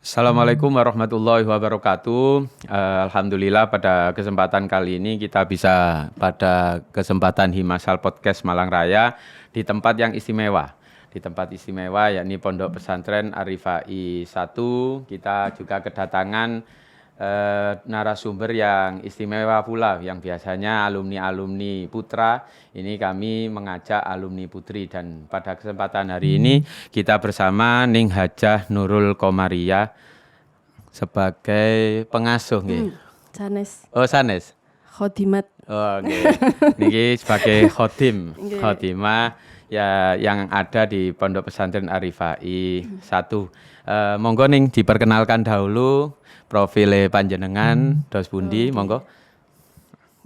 Assalamualaikum warahmatullahi wabarakatuh. Alhamdulillah pada kesempatan kali ini kita bisa pada kesempatan Himasal Podcast Malang Raya di tempat yang istimewa. Di tempat istimewa yakni Pondok Pesantren Arifai 1. Kita juga kedatangan narasumber yang istimewa pula, yang biasanya alumni-alumni putra. Ini kami mengajak alumni putri, dan pada kesempatan hari ini kita bersama Ning Hajah Nurul Komariah sebagai pengasuh nggih. Sanes. Oh, sanes. Khodimat. Oh, nggih. Niki sebagai khodim, Nggih. khodimah ya yang ada di Pondok Pesantren Arifai 1. Monggo Ning diperkenalkan dahulu profile panjenengan dos pundi, monggo.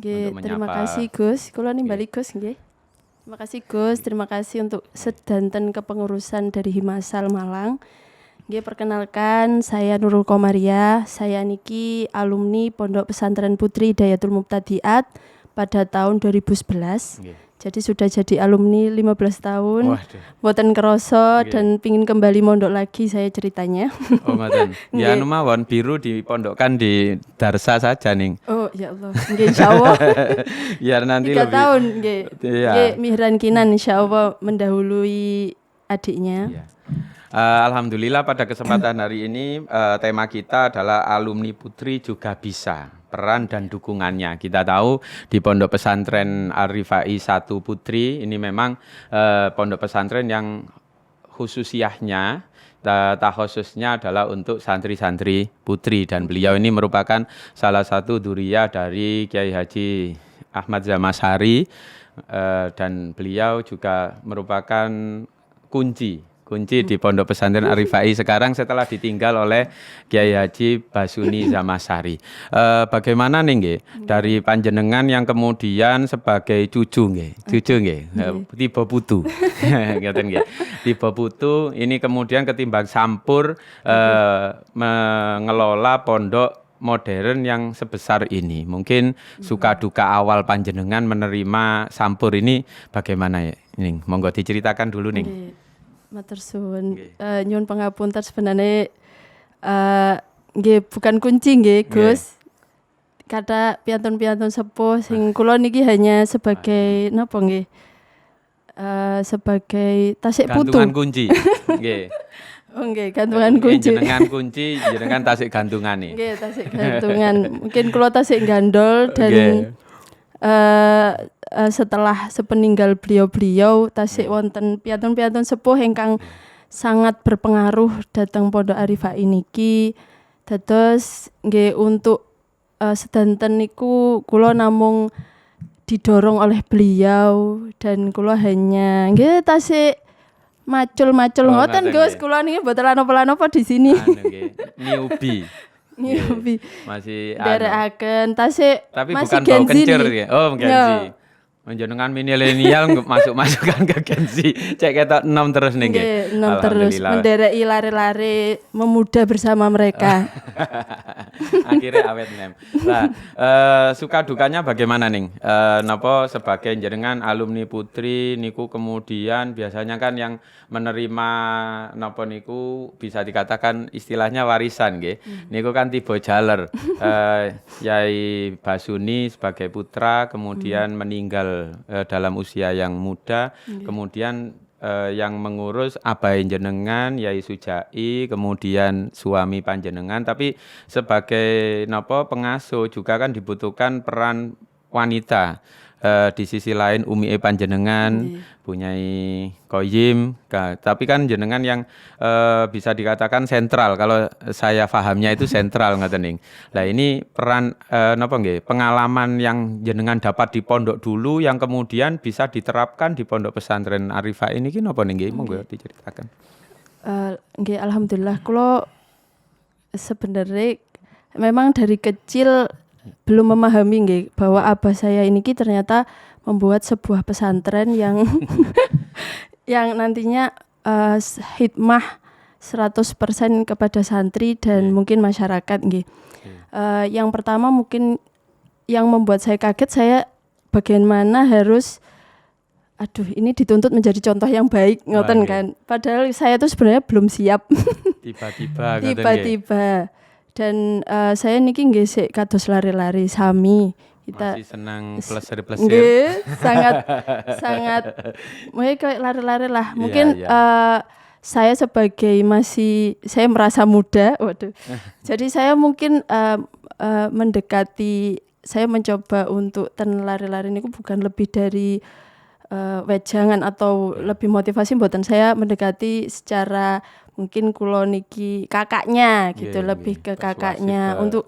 Nggih, Untuk terima menyapa. kasih Gus. Kula nimbali Gus nggih. Terima kasih Gus, terima kasih untuk sedanten kepengurusan dari Himasal Malang. Nggih, perkenalkan saya Nurul Komariah. Saya niki alumni Pondok Pesantren Putri Hidayatul Mubtadiat pada tahun 2011. Nggih. Jadi sudah jadi alumni 15 tahun. Waduh. Mboten kerasa Nggih. dan pingin kembali mondok lagi saya ceritanya. Oh, ngoten. Ya Nggih. anu mawon biru dipondokkan di Darsa saja, Ning. Oh, ya Allah. Nggih, insyaallah. Biar nanti 3 lebih tahun nggih. Iya. Nggih, Mihran Kinan insyaallah mendahului adiknya. Iya. Alhamdulillah pada kesempatan hari ini tema kita adalah alumni putri juga bisa, peran dan dukungannya. Kita tahu di Pondok Pesantren Arifai 1 Putri ini memang pondok pesantren yang khususiyahnya khususnya adalah untuk santri-santri putri, dan beliau ini merupakan salah satu dzurriyyah dari Kiai Haji Ahmad Zamasyari, dan beliau juga merupakan kunci di Pondok Pesantren Arifai sekarang setelah ditinggal oleh Kiai Haji Basuni Zamasyari. Bagaimana nih nggih dari panjenengan yang kemudian sebagai cucu nggih, tiba putu. Ngoten nggih. Tiba putu ini kemudian ketimbang sampur mengelola pondok modern yang sebesar ini. Mungkin suka duka awal panjenengan menerima sampur ini bagaimana ya? Ning, monggo diceritakan dulu nih. Nggih. Matur suwun. Nggih. Nyuwun pangapunten sebenarnya nggih bukan kunci nggih, Gus. Kata piantun-piantun sepuh sing kula niki hanya sebagai napa nggih? Sebagai tasik putu. Gantungan kunci. Nggih. Oh nggih, gantungan kunci. Jenengan kunci, jenengan tasik gantungane. Nggih, tasik gantungan. Mungkin kula tasik gandol dan Nggih. setelah sepeninggal beliau-beliau tasik wonten piantun-piantun sepuh ingkang sangat berpengaruh dhateng Pondok Arifai niki. Dados nggih untuk sedanten niku kula namung didorong oleh beliau dan kula hanya nggih tasik macul-macul Oh, ngoten ngoten Gus, nggih. kula niki mboten lanopo-lanopo di sini. Anu nggih, newbie. Nggih. Masih anu. Derekaken tasik Tapi masih bukan bau Gen Z kencur niki. ya. Oh, Gen Z. Ya. Menjenengan milenial masuk-masukkan ke Gen Z. Cek ketok 6 terus nih nggih. Nggih, enom terus Alhamdulillah. mendereki lare-lare memuda bersama mereka. Akhirnya awet nem. Nah, suka dukanya bagaimana nih? Napa sebagai jenengan alumni putri niku kemudian biasanya kan yang menerima napa niku bisa dikatakan istilahnya warisan nggih. Niku kan tiba jaler. Yai Basuni sebagai putra kemudian meninggal dalam usia yang muda, kemudian yang mengurus abai jenengan Yai Sujai, kemudian suami panjenengan, tapi sebagai napa pengasuh juga kan dibutuhkan peran wanita. Di sisi lain umi panjenengan punyai koyim, tapi kan jenengan yang bisa dikatakan sentral, kalau saya pahamnya itu sentral ngoten ning. Lah ini peran napa nggih, pengalaman yang jenengan dapat di pondok dulu yang kemudian bisa diterapkan di Pondok Pesantren Arifai ini ki napa ning nggih, monggo diceritakan. Nggih, alhamdulillah kula sebenarnya memang dari kecil belum memahami nggih bahwa abah saya ini ki ternyata membuat sebuah pesantren yang yang nantinya hikmah 100% kepada santri dan mungkin masyarakat nggih. Yang pertama mungkin yang membuat saya kaget, saya bagaimana harus aduh ini dituntut menjadi contoh yang baik ngoten Oke. kan. Padahal saya tuh sebenarnya belum siap. Tiba-tiba ngoten nggih. Tiba-tiba. Dan saya niki nggih sik kados lari-lari sami. Kita Masih senang plesir-plesir. nggih sangat mungkin kayak lari-lari lah. Mungkin iya. saya saya merasa muda. Waduh. Jadi saya mungkin saya mencoba untuk ten lari-lari niku bukan lebih dari wejangan atau lebih motivasi mboten, saya mendekati secara mungkin kula niki kakaknya gitu, Nggih, lebih nggih. ke Persuasif kakaknya ke- untuk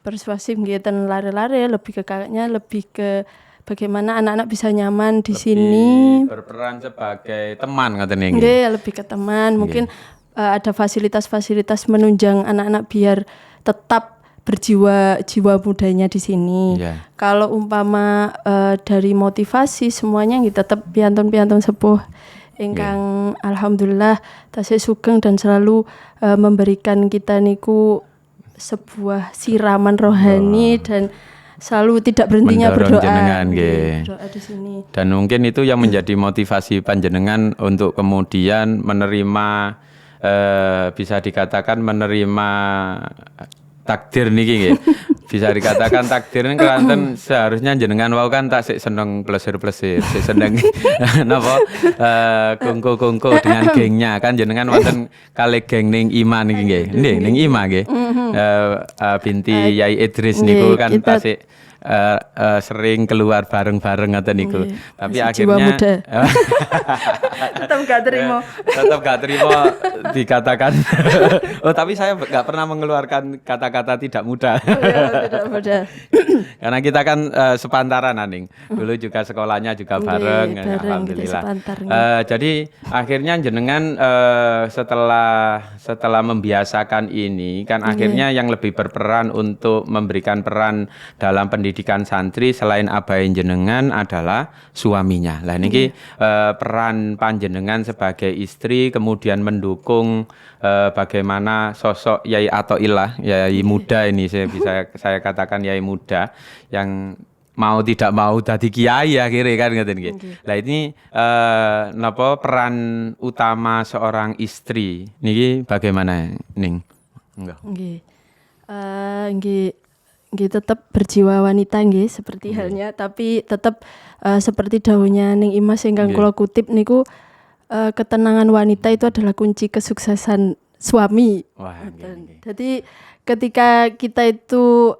persuasif nggih ten lari-lari, lebih ke kakaknya, lebih ke bagaimana anak-anak bisa nyaman di Lebih sini. berperan sebagai teman ngoten nggih. Nggih, lebih ke teman. Mungkin ada fasilitas-fasilitas menunjang anak-anak biar tetap jiwa mudanya di sini. Iya. Kalau umpama dari motivasi semuanya nggih tetap piantun-piantun sepuh ingkang alhamdulillah tasih sugeng dan selalu memberikan kita niku sebuah siraman rohani dan selalu tidak berhentinya Mendorong berdoa. jenengan, nggih. Berdoa di sini. Dan mungkin itu yang menjadi motivasi panjenengan untuk kemudian menerima bisa dikatakan menerima takdir niki nggih. Bisa dikatakan takdir ini kelanten seharusnya jenengan wau kan tak sik seneng plesir-plesir, sik seneng napa kongko-kongko dengan gengnya kan jenengan wonten kalih geng ning Ima niki nggih. Nggih, ning Ima nggih. Binti Yai Idris niku Nggih, kan kita- tasik sering keluar bareng-bareng ngoten niku. Tapi masih jiwa akhirnya muda. Tetap gak terima. tetap gak terima dikatakan. Oh, tapi saya gak pernah mengeluarkan kata-kata tidak mudah. Tidak mudah. Karena kita kan sepantaran Aning. Dulu juga sekolahnya juga Nggih, bareng, bareng, alhamdulillah. kita sepantar, Jadi akhirnya jenengan setelah membiasakan ini kan akhirnya yang lebih berperan untuk memberikan peran dalam pendidikan santri selain abahin jenengan adalah suaminya. Lah niki peran panjenengan sebagai istri kemudian mendukung bagaimana sosok Yai Athoillah, Yai muda ini saya katakan Yai muda yang mau tidak mau dadi kiai akhirnya kan ngeten nggih. Lah ini napa peran utama seorang istri niki bagaimana Ning? Enggak. Nggih. Nggih tetap berjiwa wanita nggih seperti halnya, tapi tetap seperti dawuhnya Ning Imas ingkang kula kutip niku ketenangan wanita itu adalah kunci kesuksesan suami. Wah, nggih. Jadi ketika kita itu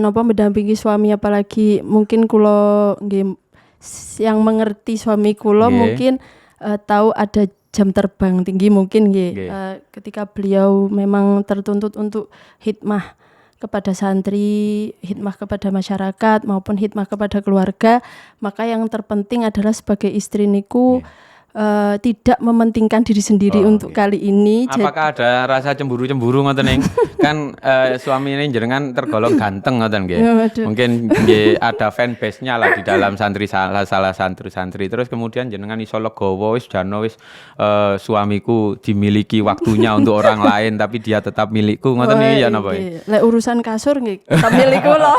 mendampingi suami, apalagi mungkin kula nggih yang mengerti suami kula Nggih. mungkin tahu ada jam terbang tinggi mungkin nggih. Nggih. Ketika beliau memang tertuntut untuk hikmah kepada santri, hikmah kepada masyarakat maupun hikmah kepada keluarga, maka yang terpenting adalah sebagai istri niku tidak mementingkan diri sendiri untuk kali ini. Apakah ada rasa cemburu-cemburu ngoten Ning? Kan suami ini jenengan tergolong ganteng ngoten nggih. Waduh. Mungkin nggih ada fanbase-nya lah di dalam salah santri-santri. Terus kemudian jenengan iso legowo wis jano wis suamiku dimiliki waktunya untuk orang lain tapi dia tetap milikku ngoten niki ya napa? Lek urusan kasur nggih milik kula.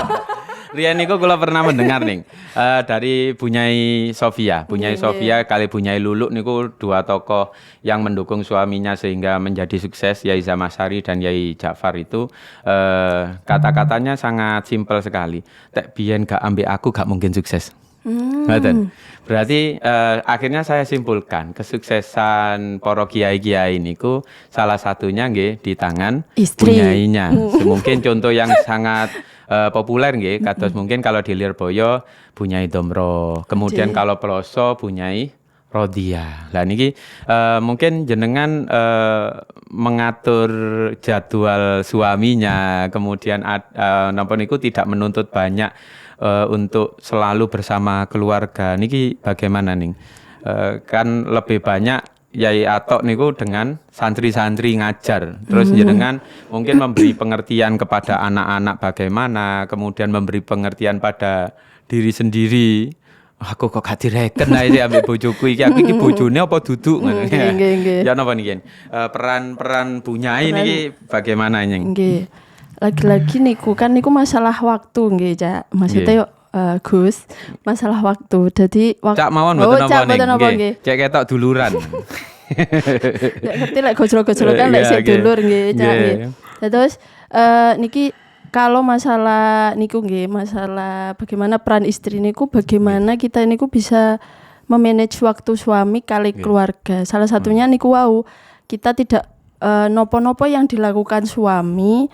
Rian niku kula pernah mendengar ning dari Bunyai Sofia. Bunyai Sofia kali Bunyai Luluk niku dua tokoh yang mendukung suaminya sehingga menjadi sukses, Yai Zamasari dan Yai Ja'far itu kata-katanya sangat simpel sekali. Tek biyen gak ambek aku gak mungkin sukses. Ngoten. Berarti akhirnya saya simpulkan kesuksesan para kiai-kiai niku salah satunya nggih di tangan Istri. bunyainya. Mungkin contoh yang sangat populer nggih kados mungkin kalau di Lirboyo Bunyai Domro, kemudian kalau Peloso Bunyai Rodia. Lah niki mungkin jenengan mengatur jadwal suaminya, kemudian napa niku tidak menuntut banyak untuk selalu bersama keluarga. Niki bagaimana nih? Kan lebih banyak Yai Atok niku dengan santri-santri ngajar. Terus jenengan mungkin memberi pengertian kepada anak-anak bagaimana, kemudian memberi pengertian pada diri sendiri. Aku kok gak direken ae ambek bojoku iki. Aku iki bojone apa duduk ngono. Nggih. Ya napa niki? Peran Bunyai niki bagaimana nyeng? Nggih. Lagi-lagi niku kan niku masalah waktu nggih, Cak. Maksudnya Gus, masalah waktu. Jadi Cak mawon mboten napa Cak mboten napa ning. nggih. Cek ketok duluran. Lek ngerti lek gojlok-gojlokan lek sik dulur nggih, Cak nggih. Terus niki kalau masalah niku nggih, masalah bagaimana peran istri niku, bagaimana kita niku bisa memanage waktu suami kali keluarga. Salah satunya niku wau, kita tidak nopo-nopo yang dilakukan suami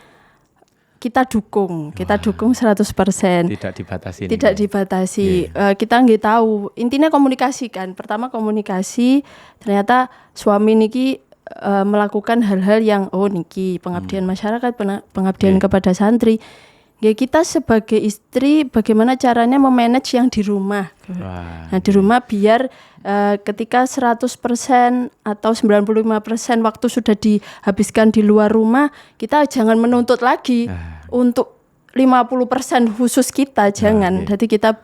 kita dukung 100%. Tidak dibatasi. Tidak dibatasi. Kita nggak tahu. Intinya komunikasi kan. Pertama komunikasi. Ternyata suami niki melakukan hal-hal yang niki pengabdian masyarakat, pengabdian kepada santri. Ya kita sebagai istri bagaimana caranya memanage yang di rumah. Nah, di rumah biar ketika 100% atau 95% waktu sudah dihabiskan di luar rumah, kita jangan menuntut lagi untuk 50% khusus kita, jangan. Jadi kita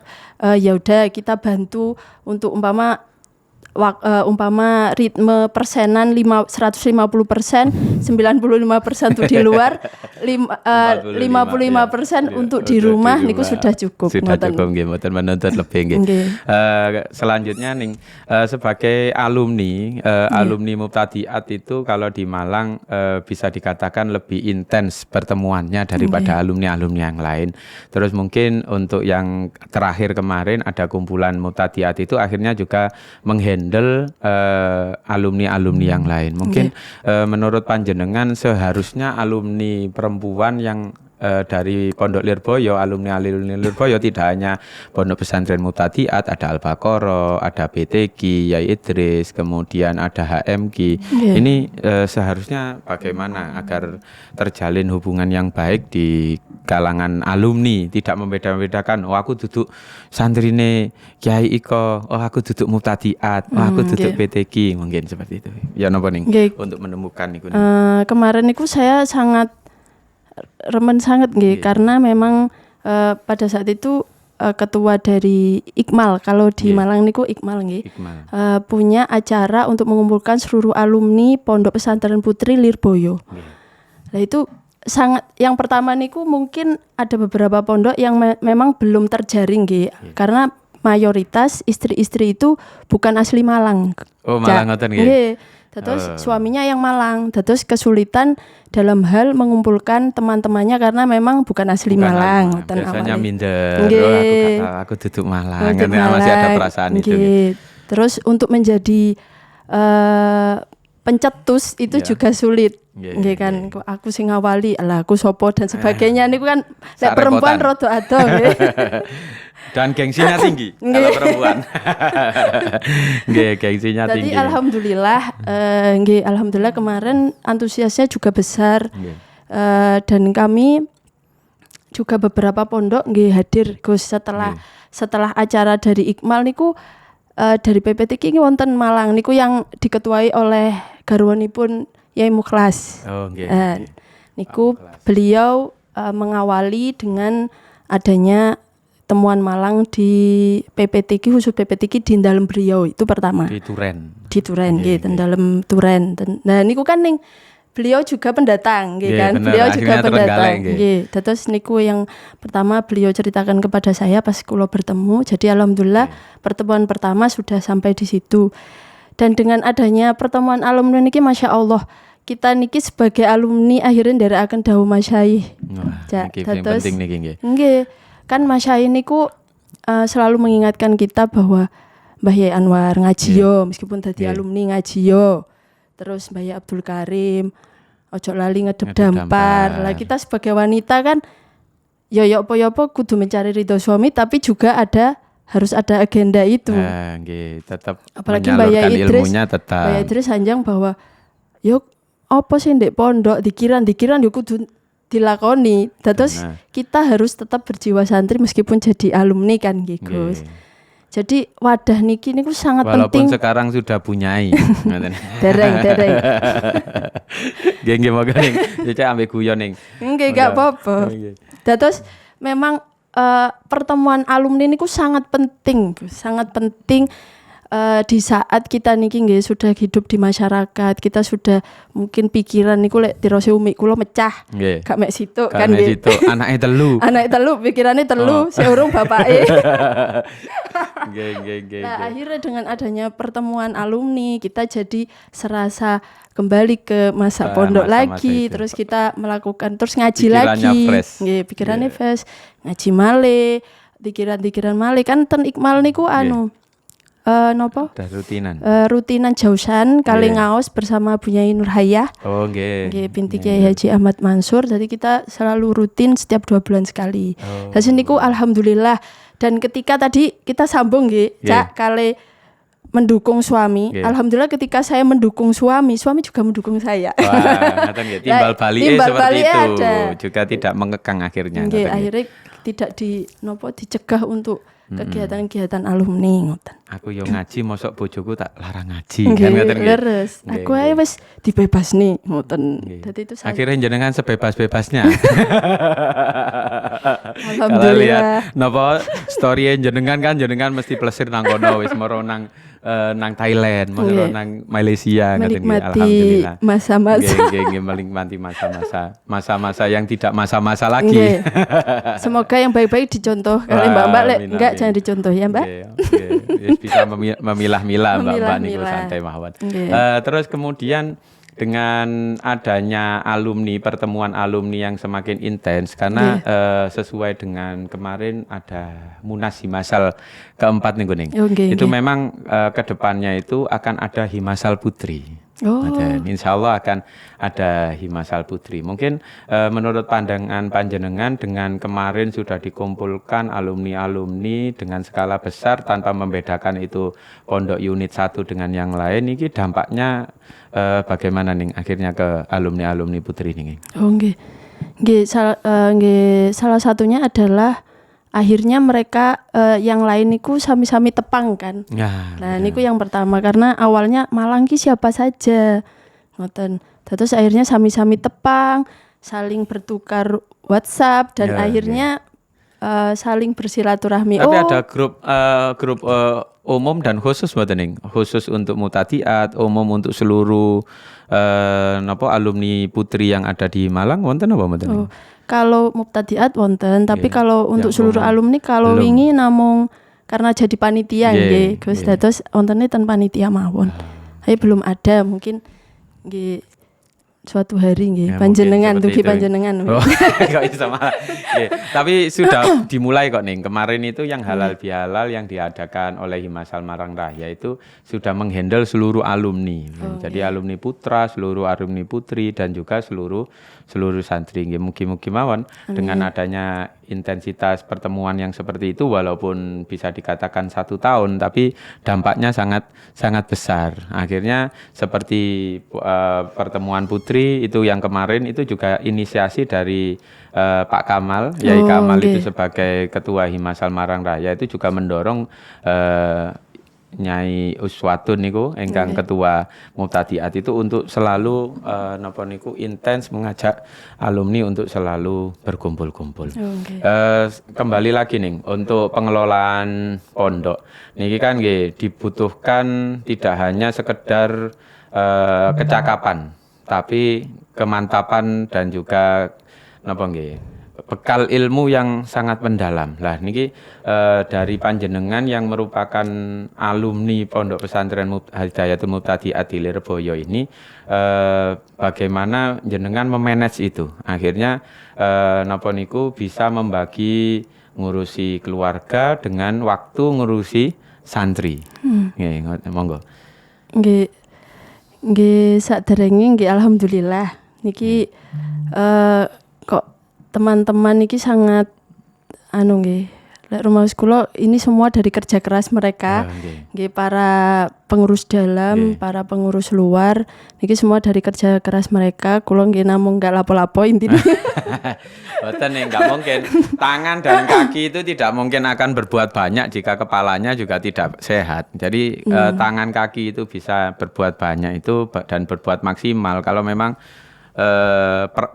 ya udah kita bantu untuk umpama ritme persenan 150%, 95% itu di luar, 55% untuk di rumah niku sudah cukup. Sudah cukup nggih, mboten menuntut lebih nggih. Selanjutnya ning sebagai alumni Mubtadiat itu kalau di Malang bisa dikatakan lebih intens pertemuannya daripada alumni-alumni yang lain. Terus mungkin untuk yang terakhir kemarin ada kumpulan Mubtadiat itu akhirnya juga menghandle alumni-alumni yang lain. Mungkin menurut panjenengan seharusnya alumni perempuan yang dari Pondok Lirboyo, alumni Lirboyo tidak hanya Pondok Pesantren Mubtadiat, ada Al-Baqarah, ada PTQ, Yai Idris, kemudian ada HMQ. Ini seharusnya bagaimana agar terjalin hubungan yang baik di kalangan alumni, tidak membeda-bedakan, aku duduk santrine Kiai Iko, aku duduk Mubtadiat, aku duduk PTQ, mungkin seperti itu. Ya napa ning untuk menemukan niku. Kemarin niku saya sangat remen sangat nggih, karena memang pada saat itu ketua dari Iqmal, kalau di Malang niku Iqmal nggih, punya acara untuk mengumpulkan seluruh alumni Pondok Pesantren Putri Lirboyo. Nah itu sangat, yang pertama niku mungkin ada beberapa pondok yang memang belum terjaring nggih, karena mayoritas istri-istri itu bukan asli Malang. Oh, Malang ngoten nggih. Terus suaminya yang Malang, terus kesulitan dalam hal mengumpulkan teman-temannya karena memang bukan asli Malang. Biasanya minder, aku duduk Malang, karena masih ada perasaan itu. Terus untuk menjadi pencetus itu juga sulit. Nggih kan, aku sing ngawali, lah aku sopo dan sebagainya niku kan lek perempuan rada ado nggih. Dan gengsinya tinggi kalau perempuan. Nggih, gengsinya tinggi. Jadi alhamdulillah kemarin antusiasnya juga besar. Dan kami juga beberapa pondok nggih hadir Gus setelah acara dari Iqmal niku dari PPTQ ini wonten Malang niku yang diketuai oleh garwanipun Yai Mukhlas. Niku beliau mengawali dengan adanya temuan Malang di PPTQ, khusus PPTQ di dalam beliau itu pertama. Di Turen gitu, dalam Turen. Nah niku kan ning beliau juga pendatang gitu kan. Beliau juga pendatang. Nggih. Terus niku yang pertama beliau ceritakan kepada saya pas kula bertemu. Jadi alhamdulillah pertemuan pertama sudah sampai di situ. Dan dengan adanya pertemuan alumni niki Masya Allah, kita niki sebagai alumni akhirnya nderekaken dawuh Masyaikh. Terus nggih. Kan Masyaikh niku selalu mengingatkan kita bahwa Mbah Yai Anwar ngaji yo, meskipun tadi alumni ngaji yo. Terus Mbah Yai Abdul Karim, ojo lali ngedep dampar. Lah kita sebagai wanita kan yo apa-apa kudu mencari ridho suami, tapi juga harus ada agenda itu. Nggih, tetap apalagi Mbah Yai ilmunya tetap. Mbah Yai Idris sanjang bahwa yo apa sih ndek pondok dikiran yo kudu dilakoni. Terus kita harus tetap berjiwa santri meskipun jadi alumni kan nggih Gus. Jadi wadah niki niku sangat walaupun penting. Walaupun sekarang sudah punyai. dereng. Nggih moga ning cecek ambek guyon ning. Nggih gak apa-apa. Terus memang pertemuan alumni niku sangat penting, sangat penting di saat kita niki nggih sudah hidup di masyarakat, kita sudah mungkin pikiran niku lek tirose umi kula mecah. Nggih. Gak mek situ Kan kan nggih. situ anake telu. Anake telu pikirane telu, seurung bapake. Nggih. Nah, akhirnya dengan adanya pertemuan alumni, kita jadi serasa kembali ke masa pondok masa-masa lagi, itu. terus kita melakukan terus ngaji Pikirannya lagi. fresh. Nggih, pikirannya fresh. Ngaji malih, pikiran-pikiran malih kan ten Ikmal niku anu napa? Udah rutinan. Rutinan jausan kali Nggih. ngaos bersama Bu Nyai Nur Hayah. Oh nggih. Nggih, binti Kiai Haji Ahmad Mansur. Jadi kita selalu rutin setiap 2 bulan sekali. Hasil niku alhamdulillah. Dan ketika tadi kita sambung nggih, Cak, kali mendukung suami. Nggih. Alhamdulillah ketika saya mendukung suami juga mendukung saya. Wah, ngaten nggih. Timbal balik timbal seperti balik itu. ada. Juga tidak mengekang akhirnya. Nggih, ngaten nggih. akhirnya tidak dicegah untuk kegiatan-kegiatan alumni ngoten. Aku yo ngaji mosok bojoku tak larang ngaji kan Nggih, ngaten nggih. leres. Nggih, Aku ae wis dibebas nih ngoten. Nggih. Dadi itu Akhirnya jenengan sebebas-bebasnya. Kalau alhamdulillah. lihat napa story jenengan mesti plesir nang kono wis moro nang Thailand, moro Nggih. nang Malaysia ngaten nggih. Menikmati Alhamdulillah. masa-masa. Nggih, menikmati masa-masa yang tidak masa-masa lagi. Nggih. Semoga yang baik-baik dicontoh. Kalau Wah, Mbak lek amin, enggak amin. jangan dicontoh ya, Mbak. Nggih. Bisa memilah-milah Mbak niku Memilah-milah. santai mawon. Nggih. Terus kemudian dengan adanya alumni, pertemuan alumni yang semakin intens karena sesuai dengan kemarin ada Munas Himasal keempat nih Guning. Oh, nggih, Itu nggih. memang kedepannya itu akan ada Himasal Putri. Oh. Insya Allah akan ada Himasal Putri. Mungkin menurut pandangan panjenengan dengan kemarin sudah dikumpulkan alumni-alumni dengan skala besar tanpa membedakan itu pondok unit satu dengan yang lain. Ini dampaknya bagaimana nih akhirnya ke alumni-alumni Putri ini? Oh, nggih. Nggih, salah satunya adalah akhirnya mereka yang lain niku sami-sami tepang kan. Ya, Nah, niku yang pertama karena awalnya Malang ki siapa saja. Ngoten. Terus akhirnya sami-sami tepang, saling bertukar WhatsApp dan Ya, akhirnya saling bersilaturahmi. Tapi ada grup umum dan khusus mboten ning? Khusus untuk mutadiat, umum untuk seluruh alumni Putri yang ada di Malang wonten apa mboten? Oh, kalau mubtadiat wonten, tapi kalau untuk Yang seluruh umum alumni kalau belum. wingi namung karena jadi panitia Nggih, nggih, Gus nggih. dados wontene ten panitia mawon. Tapi belum ada mungkin nggih suatu hari nggih Ya, panjenengan mungkin seperti dugi itu. panjenengan. Oh, kok iso malah. Nggih, tapi sudah dimulai kok nih. Kemarin itu yang halal bihalal yang diadakan oleh Himasal Marang Raya itu sudah menghandle seluruh alumni. Jadi alumni putra, seluruh alumni putri dan juga seluruh santri. Nggih, mugi-mugi mawon dengan adanya intensitas pertemuan yang seperti itu walaupun bisa dikatakan 1 tahun tapi dampaknya sangat besar. Akhirnya seperti pertemuan putri itu yang kemarin itu juga inisiasi dari Pak Kamal, Yai Kamal nggih. itu sebagai ketua Himasal Marang Raya itu juga mendorong Nyai Uswatun niku ingkang ketua Muhtadiat itu untuk selalu napa niku intens mengajak alumni untuk selalu berkumpul-kumpul. nggih. Kembali lagi nih untuk pengelolaan pondok. Niki kan nggih dibutuhkan tidak hanya sekedar kecakapan, tapi kemantapan dan juga napa nggih bekal ilmu yang sangat mendalam. Lah niki dari panjenengan yang merupakan alumni Pondok Pesantren Hidayatul Mubtadi'at di Lirboyo ini bagaimana jenengan memanage itu? Akhirnya napa niku bisa membagi ngurusi keluarga dengan waktu ngurusi santri. Nggih, monggo. Nggih saderenge nggih alhamdulillah niki kok teman-teman niki sangat anu nggih. Lek rumah kula ini semua dari kerja keras mereka. Nggih para pengurus dalam, para pengurus luar niki semua dari kerja keras mereka. Kula nggih namung enggak lapo-lapo intine. Betul nih, nggak mungkin. Tangan dan kaki itu tidak mungkin akan berbuat banyak jika kepalanya juga tidak sehat. Jadi tangan kaki itu bisa berbuat banyak itu dan berbuat maksimal kalau memang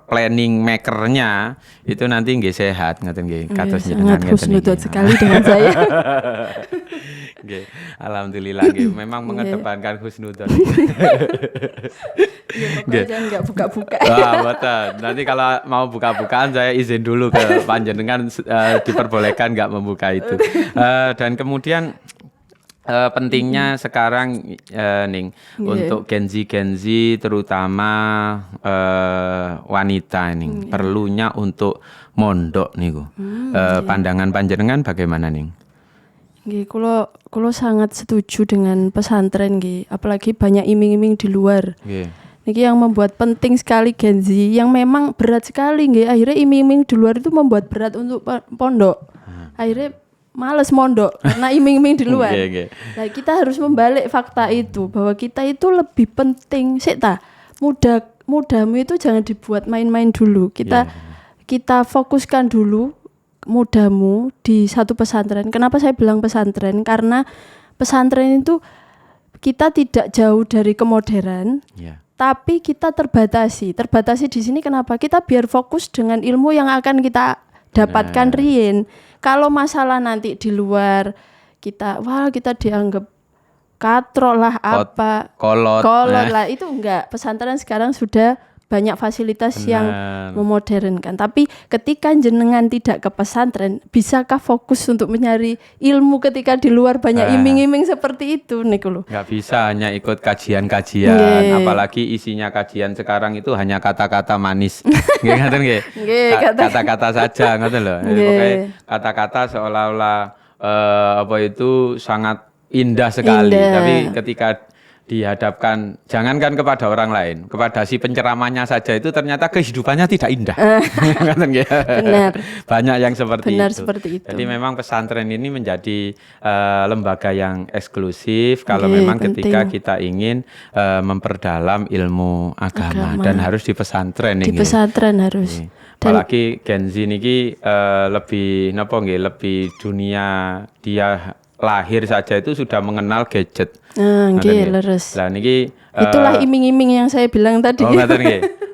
planning makernya itu nanti nggih sehat ngaten nggih kados jenengan Sangat husnudon iki. sekali dengan saya. Nggih. Alhamdulillah nggih. Memang mengedepankan husnudzon. Ya pokoknya jangan nggak buka-buka. Wah, betul. Nanti kalau mau buka-bukaan saya izin dulu ke panjenengan diperbolehkan nggak membuka itu. Dan kemudian pentingnya sekarang Ning untuk Gen Z terutama wanita ini perlunya untuk mondok niku. Pandangan panjenengan bagaimana Ning? Nggih, kula sangat setuju dengan pesantren nggih, apalagi banyak iming-iming di luar. Nggih. Niki yang membuat penting sekali Gen Z yang memang berat sekali nggih. Akhirnya iming-iming di luar itu membuat berat untuk pondok. Akhirnya males mondok karena iming-iming di luar. Nah, kita harus membalik fakta itu bahwa kita itu lebih penting. Sik ta, mudamu itu jangan dibuat main-main dulu. Kita fokuskan dulu mudamu di satu pesantren. Kenapa saya bilang pesantren? Karena pesantren itu kita tidak jauh dari kemoderan. Tapi kita terbatasi di sini kenapa? Kita biar fokus dengan ilmu yang akan kita dapatkan rien. Kalau masalah nanti di luar kita dianggap katrok lah kolot lah, itu enggak. Pesantren sekarang sudah banyak fasilitas yang memodernkan. Tapi ketika jenengan tidak ke pesantren, bisakah fokus untuk mencari ilmu ketika di luar banyak iming-iming seperti itu niku lho. Nggak bisa hanya ikut kajian-kajian, apalagi isinya kajian sekarang itu hanya kata-kata manis. Nggih ngoten nggih. Kata-kata saja ngoten lho. Pokoknya kata-kata seolah-olah sangat indah sekali, tapi ketika dihadapkan jangankan kepada orang lain, kepada si penceramahnya saja itu ternyata kehidupannya tidak indah. Benar. Banyak yang seperti itu. Jadi memang pesantren ini menjadi lembaga yang eksklusif kalau memang ketika kita ingin memperdalam ilmu agama dan harus di pesantren ini. Di pesantren harus. Apalagi Gen Z niki lebih dunia dia lahir saja itu sudah mengenal gadget. Leres. Lah niki itulah iming-iming yang saya bilang tadi.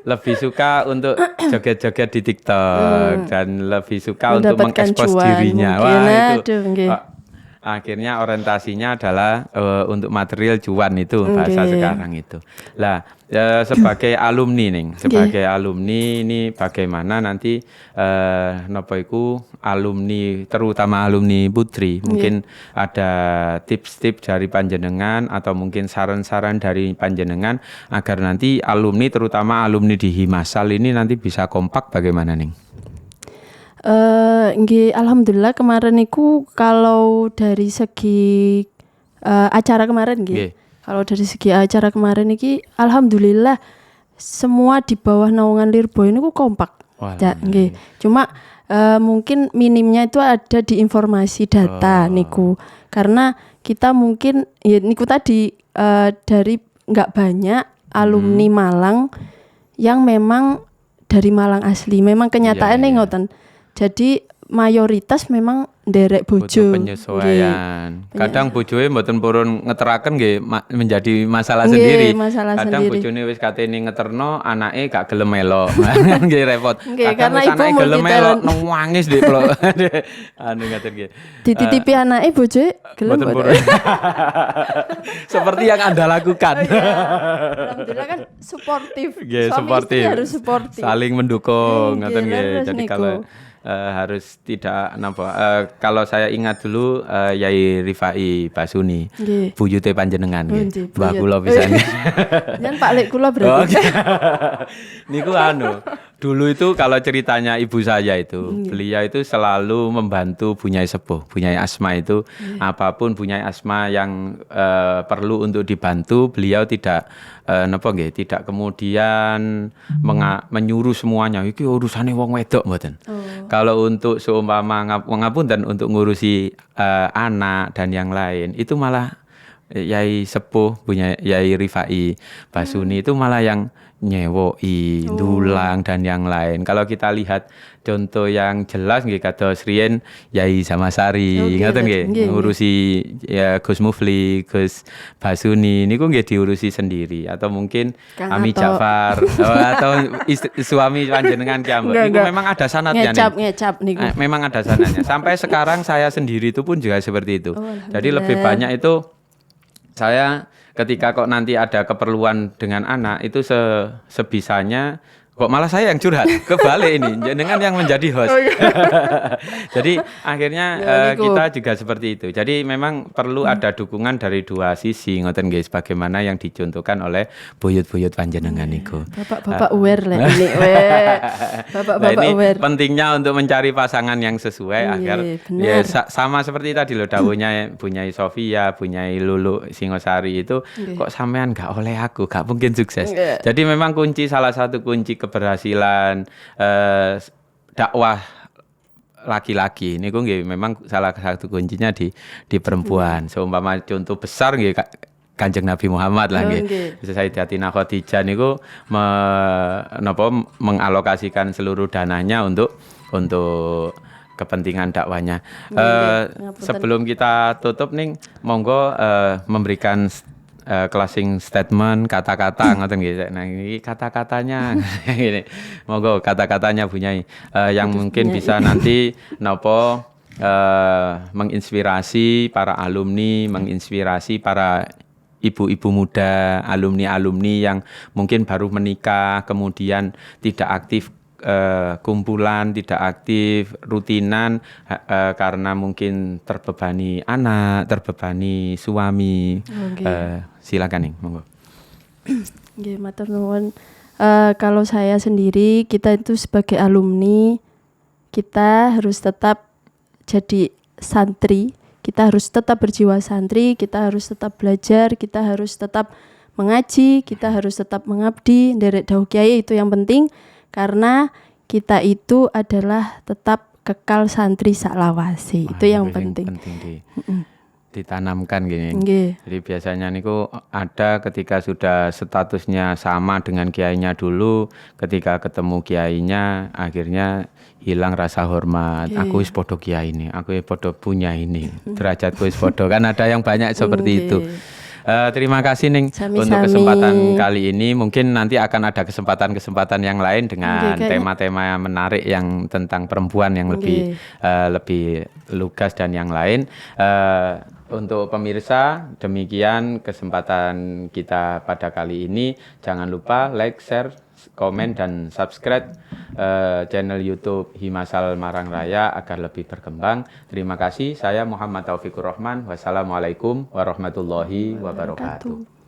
Lebih suka untuk joget-joget di TikTok dan lebih suka untuk mengekspos dirinya. Akhirnya orientasinya adalah untuk material cuan itu bahasa sekarang itu. Lah sebagai alumni ini bagaimana nanti alumni terutama alumni Putri mungkin ada tips-tips dari panjenengan atau mungkin saran-saran dari panjenengan agar nanti alumni terutama alumni di Himasal ini nanti bisa kompak bagaimana nih? Alhamdulillah kemarin niku kalau dari segi acara kemarin nggih. Kalau dari segi acara kemarin niki alhamdulillah semua di bawah naungan Lirboy niku kompak. Nggih. Cuma mungkin minimnya itu ada di informasi data niku. Karena kita mungkin niku tadi dari enggak banyak alumni Malang yang memang dari Malang asli. Memang kenyataannya ngoten. Jadi mayoritas memang nderek bojo. Penyesuaian. Kadang bojoe mboten purun ngeteraken nggih menjadi masalah sendiri. Kadang bojone wis katene ngeterno, anake gak gelem melok. Nggih repot. Karena ibu anake gelem melok nangis ndik kula. Ngaten nggih. Dititipi anake bojoe gelem mboten. Seperti yang Anda lakukan. Alhamdulillah kan suportif. Suami harus suportif. Saling mendukung ngoten nggih. Jadi kalau harus tidak kalau saya ingat dulu Yai Rifai Basuni buyute panjenengan nggih. Mbah kula pisane. Jan Pak Lek kula berarti. Niku dulu itu kalau ceritanya ibu saya itu beliau itu selalu membantu Bunyai Sepuh, Bunyai Asma itu apapun Bunyai Asma yang perlu untuk dibantu beliau tidak tidak kemudian menyuruh semuanya iki urusane wong wedok mboten. Kalau untuk seumpama ngapunten untuk ngurusi anak dan yang lain itu malah Yai Sepuh punya Yai Rifai Basuni itu malah yang nyewoi, dulang dan yang lain. Kalau kita lihat contoh yang jelas nggih kados riyen Yai Samasari, ngoten nggih, ngurusi ya Gus Mufli, Gus Basuni niku nggih diurusi sendiri atau mungkin Ami Ja'far atau suami panjenengan ki ambek. Niku memang ada sanadnya nih. Ngecap niku. Memang ada sanadnya. Sampai sekarang saya sendiri itu pun juga seperti itu. Jadi lebih banyak itu saya ketika kok nanti ada keperluan dengan anak itu sebisanya kok malah saya yang curhat, kebalik ini, dengan yang menjadi host. Jadi akhirnya kita juga seperti itu. Jadi memang perlu ada dukungan dari dua sisi, ngoten guys, bagaimana yang dicontohkan oleh buyut-buyut panjenengan niku. Bapak-bapak aware lah ini, bapak-bapak aware. Pentingnya untuk mencari pasangan yang sesuai agar ya sama seperti tadi loh dawuhnya Bunyai Sofia, Bunyai Lulu Singosari itu kok sampean gak oleh aku, gak mungkin sukses. Jadi memang salah satu kunci keberhasilan dakwah laki-laki ini nggih memang salah satu kuncinya di perempuan. Seumpama contoh besar nggih Kanjeng Nabi Muhammad lah nggih. Sayyidatina Khadijah niku mengalokasikan seluruh dananya untuk kepentingan dakwanya. Sebelum kita tutup nih monggo memberikan closing statement, kata-kata ngoten nggih. Nah, ini kata-katanya gini. Monggo kata-katanya Bunyai yang mungkin bisa nanti menginspirasi para alumni, menginspirasi para ibu-ibu muda, alumni-alumni yang mungkin baru menikah, kemudian tidak aktif kumpulan, tidak aktif rutinan karena mungkin terbebani anak, terbebani suami. Silakan nih, monggo. Nggih, matur nuwun. Kalau saya sendiri, kita itu sebagai alumni, kita harus tetap jadi santri, kita harus tetap berjiwa santri, kita harus tetap belajar, kita harus tetap mengaji, kita harus tetap mengabdi, nderek dawuh kiai itu yang penting. Karena kita itu adalah tetap kekal santri saklawase. Itu yang penting. Ditanamkan gini. Jadi biasanya niku ada ketika sudah statusnya sama dengan kiainya dulu, ketika ketemu kiainya akhirnya hilang rasa hormat. Aku wis podo kiai ini, aku wis podo punya ini. Derajatku wis podo. Kan ada yang banyak seperti itu. Terima kasih Ning untuk kesempatan kali ini. Mungkin nanti akan ada kesempatan-kesempatan yang lain dengan tema-tema yang menarik yang tentang perempuan yang lebih lugas dan yang lain. Untuk pemirsa, demikian kesempatan kita pada kali ini. Jangan lupa like, share, komen, dan subscribe channel YouTube Himasal Marang Raya agar lebih berkembang. Terima kasih. Saya Muhammad Taufikur Rahman. Wassalamualaikum warahmatullahi wabarakatuh.